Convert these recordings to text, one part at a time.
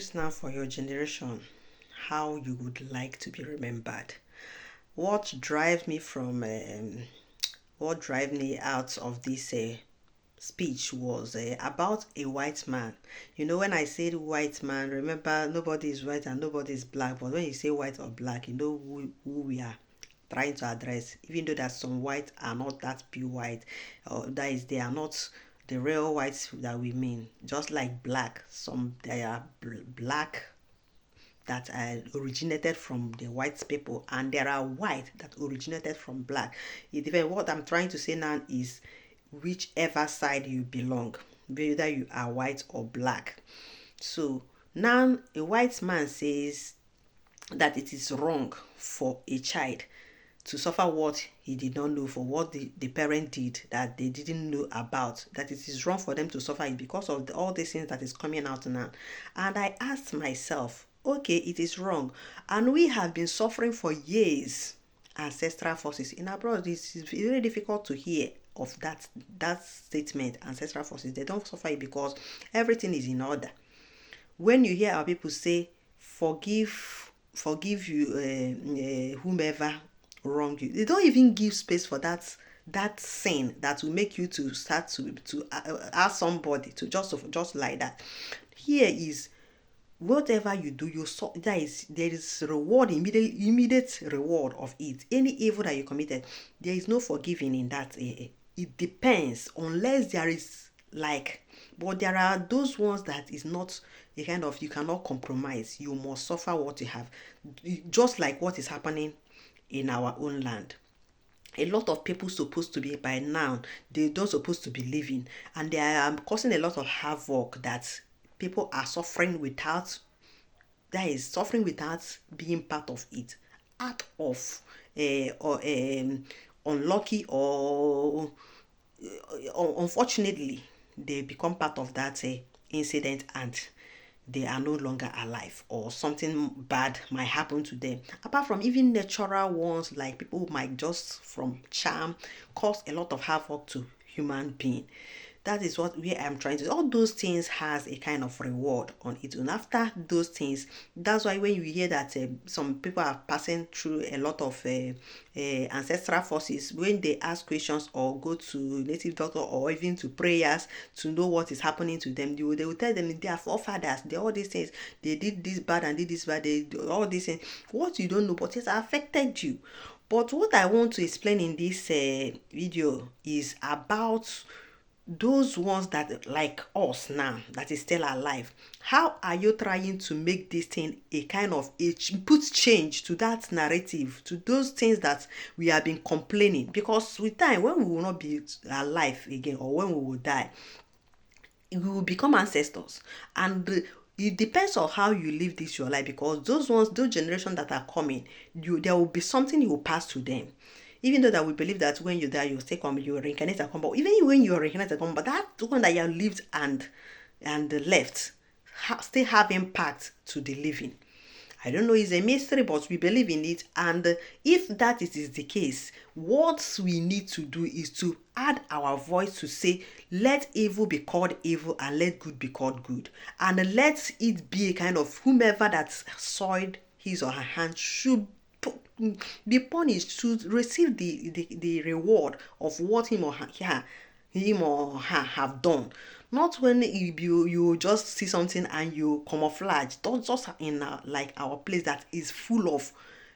Choose now for your generation how you would like to be remembered. What drives me from what drive me out of this speech was about a white man. You know, when I said white man, remember nobody is white and nobody is black. But when you say white or black, you know who we are trying to address. Even though that some white are not that pure white, or that is they are not the real whites that we mean. Just like black, some they are black that originated from the white people, and there are white that originated from black. It depends. What I'm trying to say now is whichever side you belong, whether you are white or black. So now a white man says that it is wrong for a child to suffer what he did not know, for what the parent did that they didn't know about, that it is wrong for them to suffer it because of all these things that is coming out now. And I asked myself, okay, it is wrong, and we have been suffering for years. Ancestral forces in abroad, it's very difficult to hear of that statement. Ancestral forces, they don't suffer it because everything is in order. When you hear our people say forgive you whomever wrong you, they don't even give space for that sin that will make you to start to ask somebody to just like that. Here is whatever you do, there is reward, immediate reward of it. Any evil that you committed, there is no forgiving in that. It depends, unless there is but there are those ones that is not a kind of, you cannot compromise. You must suffer what you have, just like what is happening in our own land. A lot of people supposed to be by now, they don't supposed to be living, and they are causing a lot of havoc that people are suffering without, that is suffering without being part of it, out of or unlucky or unfortunately they become part of that incident, and they are no longer alive, or something bad might happen to them. Apart from even natural ones, like people who might just from charm cause a lot of havoc to human being. That is what we am trying to. All those things has a kind of reward on it, and after those things, that's why when you hear that some people are passing through a lot of ancestral forces, when they ask questions or go to native doctor or even to prayers to know what is happening to them, they will tell them their forefathers, they all these things, they did this bad and did this bad, they do all these things. What you don't know, but it's affected you. But what I want to explain in this video is about those ones that like us now that is still alive. How are you trying to make this thing a kind of put change to that narrative, to those things that we have been complaining? Because with time, when we will not be alive again, or when we will die, we will become ancestors, and it depends on how you live this your life, because those generations that are coming, there will be something you will pass to them. Even though that we believe that when you die, you still come, you reincarnate and come. But even when you reincarnate and come, but that one that you have lived and left still have impact to the living. I don't know, it's a mystery, but we believe in it. And if that is the case, what we need to do is to add our voice to say, let evil be called evil and let good be called good. And let it be a kind of whomever that soiled his or her hand should be punished, to receive the reward of what him or her have done. Not when you just see something and you camouflage. Don't just in like our place that is full of,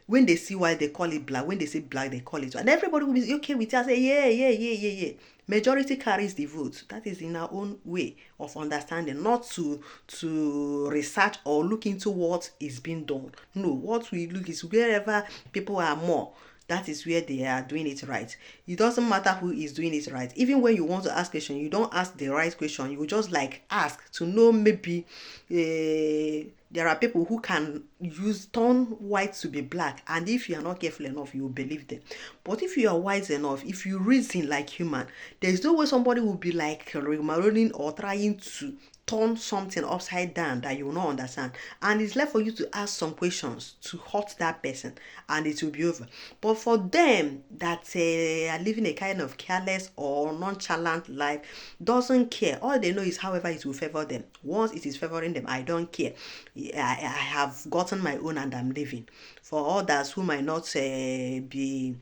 when they see white they call it black, when they say black they call it white, and everybody will be okay with us, say yeah. Majority carries the vote. That is in our own way of understanding, not to research or look into what is being done. No, what we look is wherever people are more, that is where they are doing it right. It doesn't matter who is doing it right. Even when you want to ask question, you don't ask the right question. You just like ask to know, maybe there are people who can turn white to be black, and if you are not careful enough, you will believe them. But if you are wise enough, if you reason like human, there is no way somebody will be like remarroning or trying to turn something upside down that you will not understand, and it's left for you to ask some questions to hurt that person, and it will be over. But for them that are living a kind of careless or nonchalant life, doesn't care. All they know is however it will favor them. Once it is favoring them, I don't care. I have gotten my own and I'm living. For others who might not be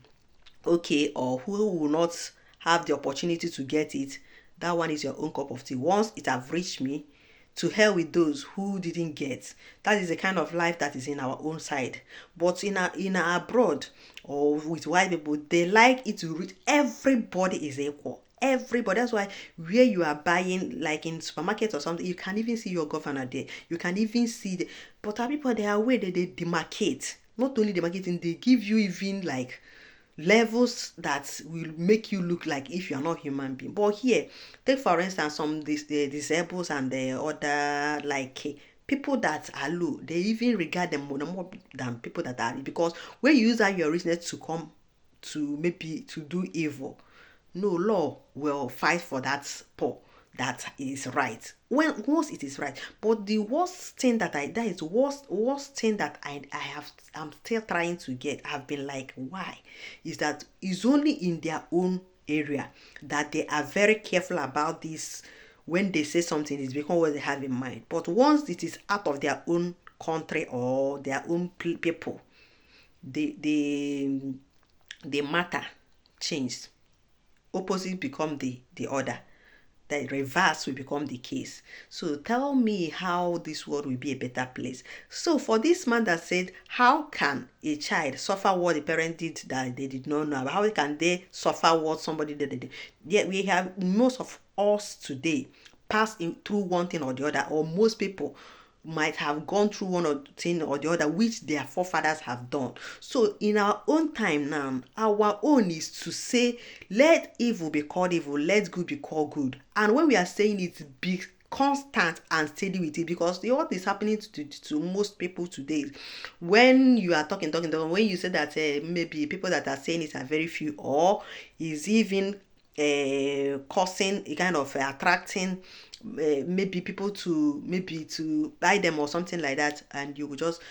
okay, or who will not have the opportunity to get it, that one is your own cup of tea. Once it have reached me, to hell with those who didn't get. That is the kind of life that is in our own side. But in our abroad, or with white people, they like it to reach everybody is equal. Everybody. That's why where you are buying, like in supermarkets or something, you can even see your governor there. You can even see but our people, they are where they demarcate. Not only demarcating, they give you even like levels that will make you look like if you're not human being. But here, take for instance some the disabled and the other like people that are low, they even regard them more than people that are, because when you use that your richness to come to maybe to do evil, no law will fight for that poor. That is right when once it is right. But the worst thing that is worst thing that I'm still trying to get, I've been like, why is that is only in their own area that they are very careful about this. When they say something, it's because what they have in mind. But once it is out of their own country or their own people, the matter changed. Opposite become the order. The reverse will become the case. So tell me how this world will be a better place. So for this man that said, how can a child suffer what the parent did that they did not know? How can they suffer what somebody did? Yet we have most of us today pass through one thing or the other, or most people might have gone through one thing or the other which their forefathers have done. So in our own time now, our own is to say, let evil be called evil, let good be called good. And when we are saying it, be constant and steady with it, because what is happening to most people today, when you are talking, when you say that maybe people that are saying it are very few, or is even causing a kind of attracting maybe people to buy them or something like that, and you will just,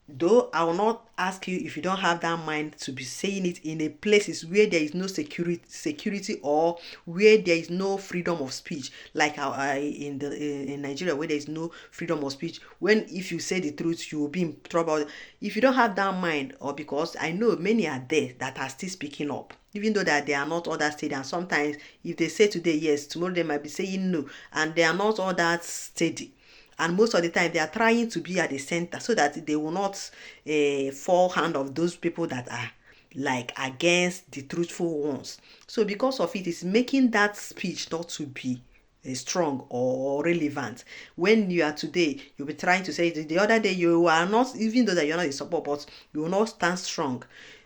though I will not ask you if you don't have that mind to be saying it in a places where there is no security, or where there is no freedom of speech, like in Nigeria, where there is no freedom of speech. When if you say the truth, you will be in trouble. If you don't have that mind, or because I know many are there that are still speaking up, even though that they are not all that steady, and sometimes if they say today yes, tomorrow they might be saying no, and they are not all that steady. And most of the time they are trying to be at the center so that they will not fall hand of those people that are like against the truthful ones. So because of it, is making that speech not to be strong or relevant. When you are today, you'll be trying to say it. The other day you are not, even though that you're not in support, but you will not stand strong.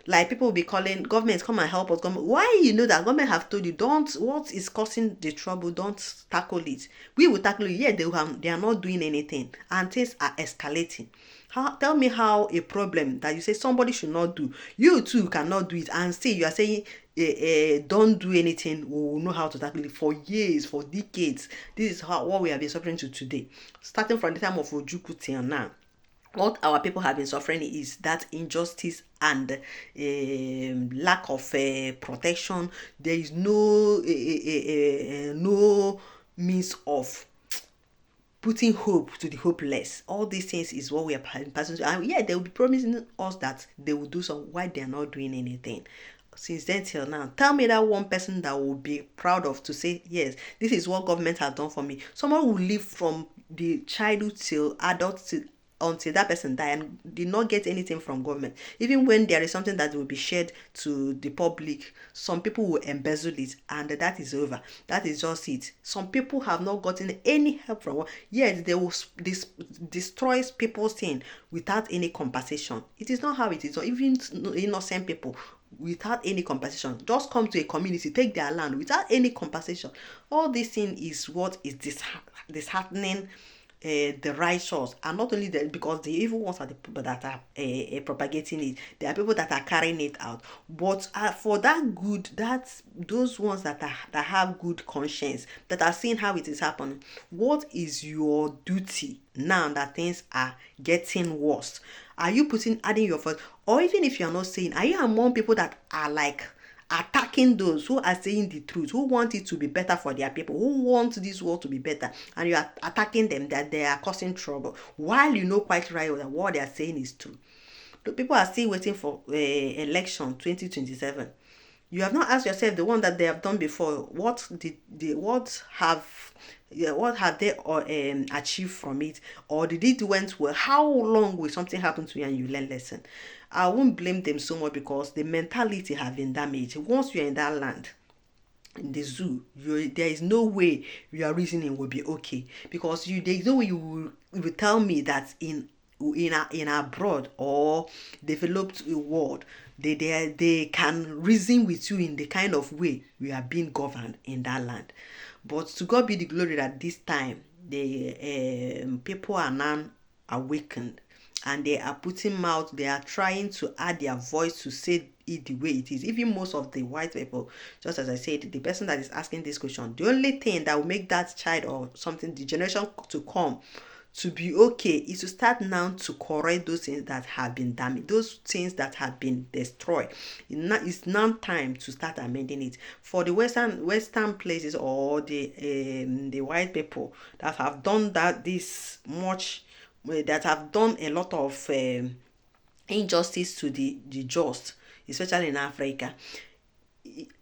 Like people will be calling government, come and help us. Government, why? You know that government have told you, don't, what is causing the trouble, don't tackle it. We will tackle it. Yeah, they are not doing anything, and things are escalating. Tell me how a problem that you say somebody should not do, you too cannot do it, and still you are saying don't do anything. We will know how to tackle it. For years, for decades, this is what we have been suffering to today, starting from the time of Ojukwu till now. What our people have been suffering is that injustice and lack of protection. There is no means of putting hope to the hopeless. All these things is what we are passing through. And yeah, they will be promising us that they will do some, why they are not doing anything. Since then till now, tell me that one person that will be proud of to say, yes, this is what government has done for me. Someone will live from the childhood till adult until that person die and did not get anything from government. Even when there is something that will be shared to the public, some people will embezzle it, and that is over. That is just it. Some people have not gotten any help from what, yet they will destroys people's thing without any compensation. It is not how it is. Or even innocent people, without any compensation, just come to a community, take their land without any compensation. All this thing is what is disheartening the righteous, and not only that, because the evil ones are the people that are propagating it. There are people that are carrying it out. But for that good, that those ones that have good conscience, that are seeing how it is happening, what is your duty now that things are getting worse? Are you adding your voice? Or even if you're not saying, are you among people that are like attacking those who are saying the truth, who want it to be better for their people, who want this world to be better, and you are attacking them that they are causing trouble, while you know quite right that what they are saying is true? The people are still waiting for election 2027. You have not asked yourself the one that they have done before. What have they achieved from it, or did it went well? How long will something happen to you and you learn lesson? I won't blame them so much, because the mentality have been damaged. Once you're in that land, in the zoo, there is no way your reasoning will be okay, because there is no way you will tell me that in abroad or developed world, they can reason with you in the kind of way we are being governed in that land. But to God be the glory that this time the people are now awakened, and they are putting mouth, they are trying to add their voice to say it the way it is. Even most of the white people, just as I said, the person that is asking this question, the only thing that will make that child or something, the generation to come, to be okay, is to start now to correct those things that have been damaged, those things that have been destroyed. It's now time to start amending it. For the western places, or the white people that have done that have done a lot of injustice to the just, especially in Africa,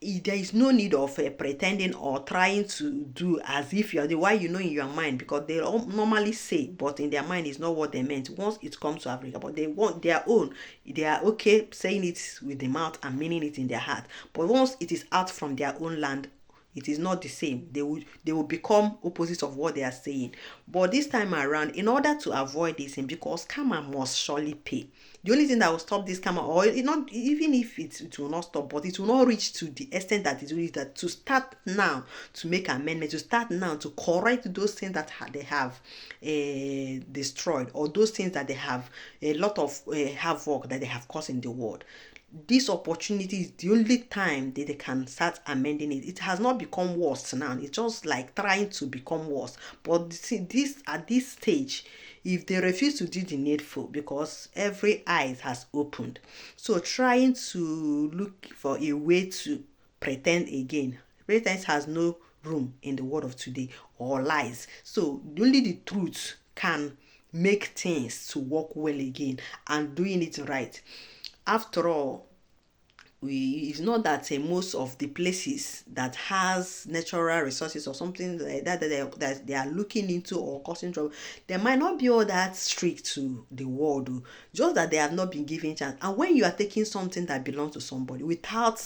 there is no need of pretending or trying to do as if you're the why, in your mind, because they normally say, but in their mind is not what they meant once it comes to Africa. But they want their own. They are okay saying it with the mouth and meaning it in their heart, but once it is out from their own land, it is not the same. They will become opposites of what they are saying. But this time around, in order to avoid this, and because karma must surely pay, the only thing that will stop this karma, or it not, even if it will not stop, but it will not reach to the extent that it will, is that to start now to make amendments, to start now to correct those things that they have destroyed, or those things that they have a lot of havoc that they have caused in the world. This opportunity is the only time that they can start amending it. It has not become worse now. It's just like trying to become worse. But see, this at this stage, if they refuse to do the needful, because every eyes has opened, so trying to look for a way to pretend again, pretense has no room in the world of today, or lies. So only the truth can make things to work well again, and doing it right. After all, it's not that most of the places that has natural resources or something like that they are looking into or causing trouble, they might not be all that strict to the world, just that they have not been given chance. And when you are taking something that belongs to somebody without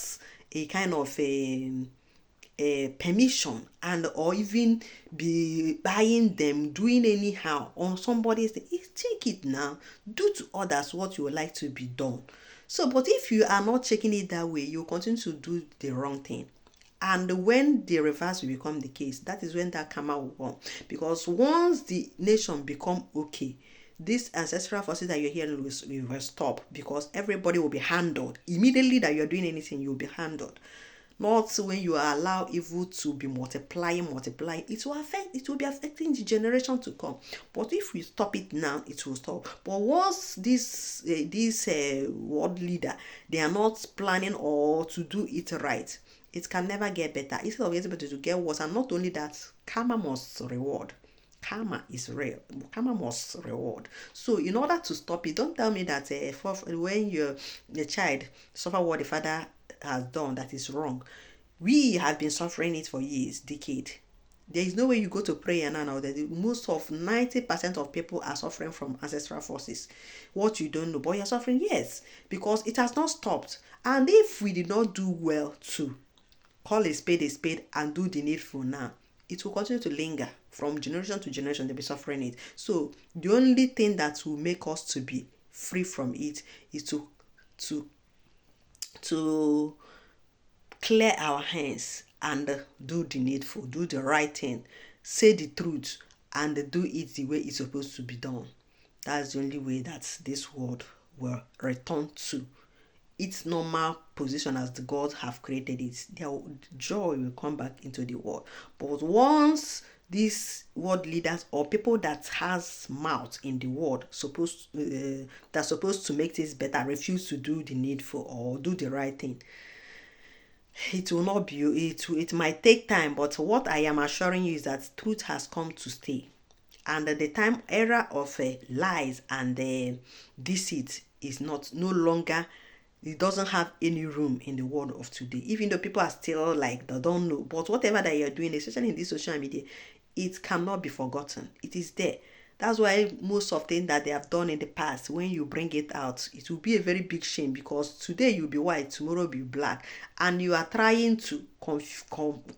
a kind of a permission, and or even be buying them, doing anyhow on somebody's thing, take it now, do to others what you would like to be done. So, but if you are not taking it that way, you continue to do the wrong thing. And when the reverse will become the case, that is when that karma will come. Because once the nation become okay, these ancestral forces that you're hearing will stop, because everybody will be handled. Immediately that you're doing anything, you'll be handled. Not when you allow evil to be multiplying, it will be affecting the generation to come. But if we stop it now, it will stop. But once this world leader, they are not planning or to do it right, it can never get better. Instead of getting better, to get worse. And not only that, karma must reward. Karma is real. Karma must reward. So in order to stop it, don't tell me that when the child suffer what the father has done, that is wrong. We have been suffering it for years, decade. There is no way you go to prayer now that most of 90% of people are suffering from ancestral forces. What you don't know, but you're suffering, yes, because it has not stopped. And if we did not do well to call a spade, and do the needful now, it will continue to linger from generation to generation. They'll be suffering it. So the only thing that will make us to be free from it is to clear our hands and do the needful, do the right thing, say the truth, and do it the way it's supposed to be done. That's the only way that this world will return to its normal position as the gods have created it. Their joy will come back into the world. But once these world leaders or people that has mouth in the world that's supposed to make things better refuse to do the needful or do the right thing, it will not be it might take time, but what I am assuring you is that truth has come to stay. And the time era of lies and deceit is not no longer, it doesn't have any room in the world of today, even though people are still like they don't know. But whatever that you're doing, especially in this social media, it cannot be forgotten. It is there. That's why most of things that they have done in the past, when you bring it out, it will be a very big shame, because today you'll be white, tomorrow you'll be black, and you are trying to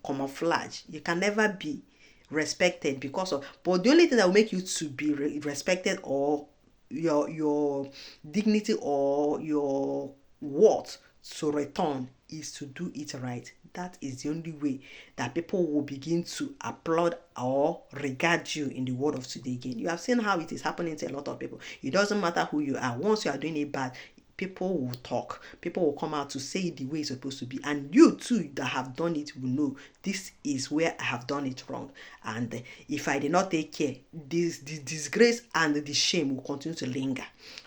camouflage. You can never be respected because of, but the only thing that will make you to be respected, or your dignity or your worth to return, is to do it right. That is the only way that people will begin to applaud or regard you in the world of today again. You have seen how it is happening to a lot of people. It doesn't matter who you are. Once you are doing it bad, people will talk. People will come out to say it the way it's supposed to be. And you too that have done it will know this is where I have done it wrong. And if I did not take care, the disgrace and the shame will continue to linger.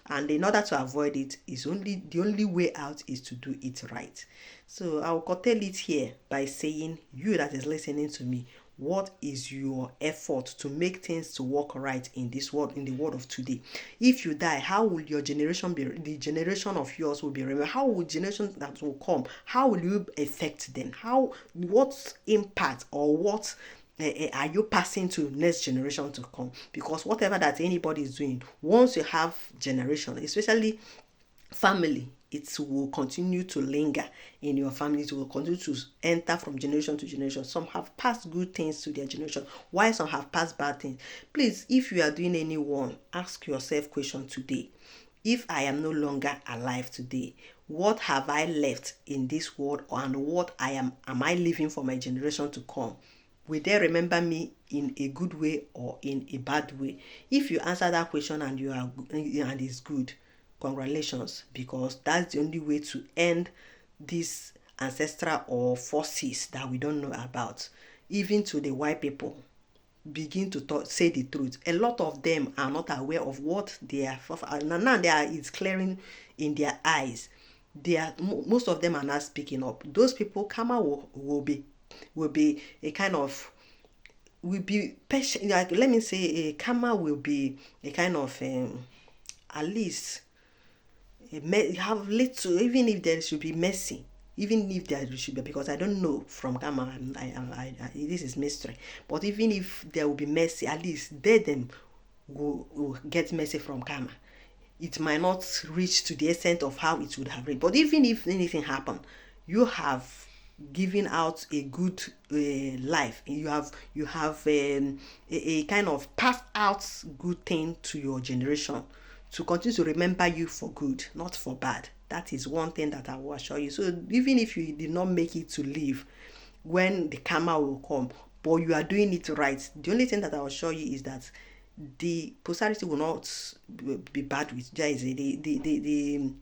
And in order to avoid it, the only way out is to do it right. So I will curtail it here by saying, you that is listening to me, what is your effort to make things to work right in this world, in the world of today? If you die, how will your generation be, the generation of yours will be remembered? How will generations that will come, how will you affect them? What impact or what are you passing to next generation to come? Because whatever that anybody is doing, once you have generation, especially family, it will continue to linger in your family. It will continue to enter from generation to generation. Some have passed good things to their generation, while some have passed bad things. Please, if you are doing anyone, ask yourself question today. If I am no longer alive today, what have I left in this world, and what am I leaving for my generation to come? Will they remember me in a good way or in a bad way? If you answer that question and you are and it's good, congratulations, because that's the only way to end these ancestral or forces that we don't know about. Even to the white people, begin to say the truth. A lot of them are not aware of what they are. Now it's clearing in their eyes. Most of them are not speaking up. Those people, karma will be a kind of, will be patient. Like, let me say, a karma will be a kind of at least have little, even if there should be mercy, even if there should be, because I don't know from karma, this is mystery, but even if there will be mercy, at least them will get mercy from karma. It might not reach to the extent of how it would have reached, but even if anything happened, you have given out a good life. You have a kind of passed out good thing to your generation, to continue to remember you for good, not for bad. That is one thing that I will assure you. So even if you did not make it to live, when the karma will come, but you are doing it right, the only thing that I will assure you is that the posterity will not be bad with the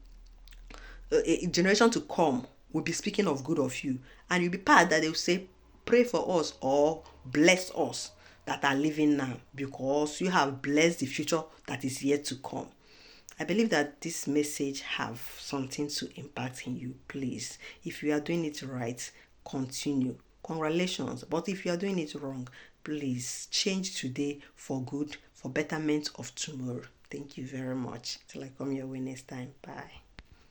generation to come will be speaking of good of you, and you'll be part that they will say, pray for us or bless us that are living now, because you have blessed the future that is yet to come. I believe that this message have something to impact in you. Please, if you are doing it right, continue. Congratulations. But if you are doing it wrong, please change today for good, for betterment of tomorrow. Thank you very much. Till I come your way next time. Bye.